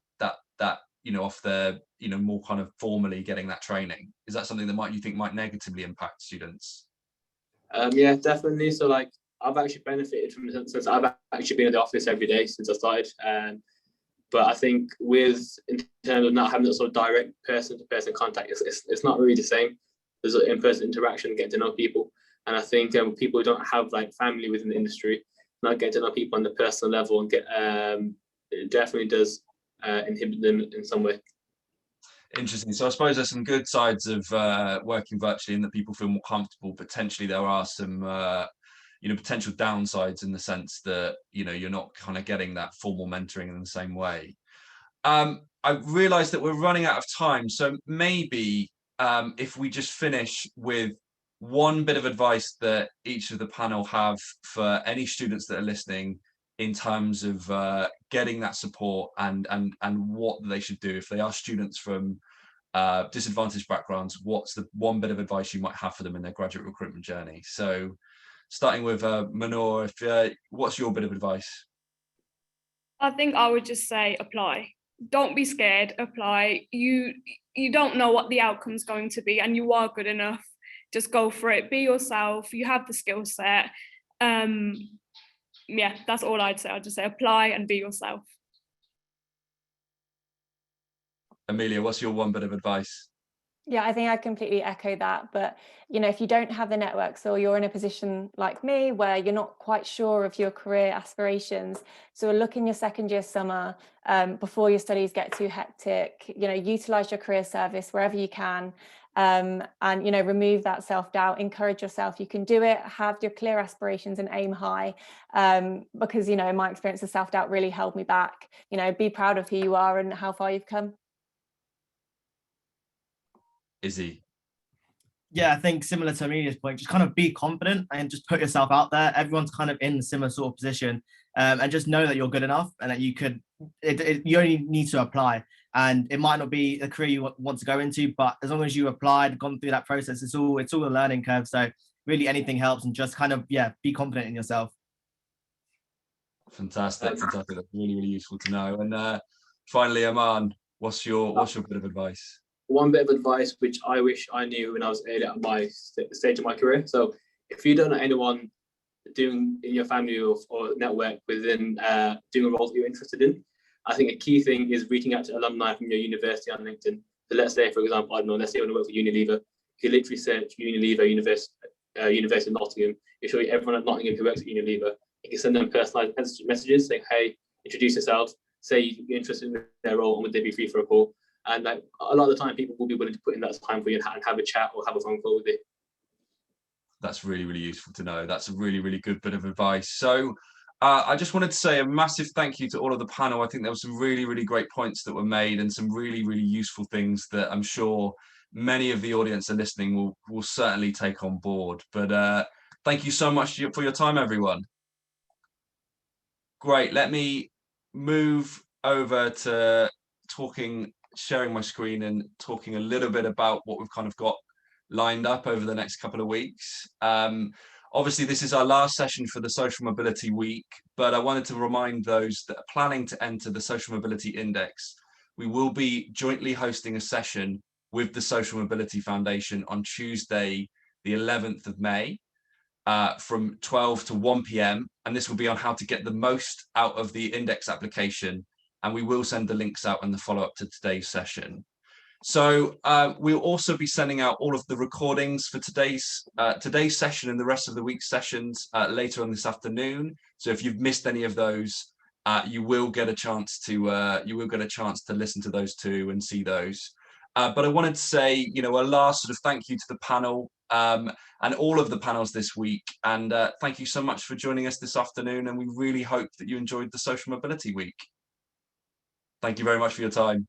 you know, off their, you know, more kind of formally getting that training? Is that something that you think might negatively impact students? Yeah, definitely. So like, I've actually benefited from it since I've actually been in the office every day since I started. But I think in terms of not having that sort of direct person-to-person contact, it's not really the same. There's an in-person interaction, getting to know people. And I think people who don't have like family within the industry, not getting to know people on the personal level, and it definitely does inhibit them in some way. Interesting. So I suppose there's some good sides of working virtually in that people feel more comfortable. Potentially there are some potential downsides in the sense that you're not kind of getting that formal mentoring in the same way. I realize that we're running out of time, so maybe if we just finish with one bit of advice that each of the panel have for any students that are listening in terms of getting that support and what they should do if they are students from disadvantaged backgrounds. What's the one bit of advice you might have for them in their graduate recruitment journey? So starting with Manor, what's your bit of advice? I think I would just say apply. Don't be scared, apply. You don't know what the outcome's going to be, and you are good enough. Just go for it, be yourself, you have the skill set. Yeah, that's all I'd say. I'd just say apply and be yourself. Amelia, what's your one bit of advice? Yeah, I think I completely echo that. But, if you don't have the networks, or you're in a position like me where you're not quite sure of your career aspirations, so look in your second year summer before your studies get too hectic, utilize your career service wherever you can, and, remove that self-doubt, encourage yourself. You can do it, have your clear aspirations and aim high, because, in my experience, the self-doubt really held me back. Be proud of who you are and how far you've come. Izzy? Yeah, I think similar to Amelia's point, just kind of be confident and just put yourself out there. Everyone's kind of in a similar sort of position, and just know that you're good enough and that you could. You only need to apply, and it might not be the career you want to go into, but as long as you applied, gone through that process, it's all a learning curve. So really, anything helps, and just kind of be confident in yourself. Fantastic. That's really, really useful to know. And finally, Aman, what's your bit of advice? One bit of advice which I wish I knew when I was early at my stage of my career. So if you don't know anyone doing in your family or network within doing a role that you're interested in, I think a key thing is reaching out to alumni from your university on LinkedIn. So let's say, for example, I don't know, let's say you want to work for Unilever, you can literally search Unilever University of Nottingham. You show everyone at Nottingham who works at Unilever. You can send them personalized messages saying, hey, introduce yourself, say you're interested in their role, and would they be free for a call? And a lot of the time, people will be willing to put in that time for you and have a chat or have a phone call with you. That's really, really useful to know. That's a really, really good bit of advice. So I just wanted to say a massive thank you to all of the panel. I think there were some really, really great points that were made and some really, really useful things that I'm sure many of the audience are listening will certainly take on board. But thank you so much for your time, everyone. Great. Let me move over to sharing my screen and talking a little bit about what we've kind of got lined up over the next couple of weeks. Obviously, this is our last session for the Social Mobility Week, but I wanted to remind those that are planning to enter the Social Mobility Index, we will be jointly hosting a session with the Social Mobility Foundation on Tuesday, the 11th of May, from 12 to 1 p.m. And this will be on how to get the most out of the index application. And we will send the links out in the follow-up to today's session. So we'll also be sending out all of the recordings for today's session and the rest of the week's sessions later on this afternoon. So if you've missed any of those, you will get a chance to listen to those too and see those. But I wanted to say, a last sort of thank you to the panel and all of the panels this week. And thank you so much for joining us this afternoon. And we really hope that you enjoyed the Social Mobility Week. Thank you very much for your time.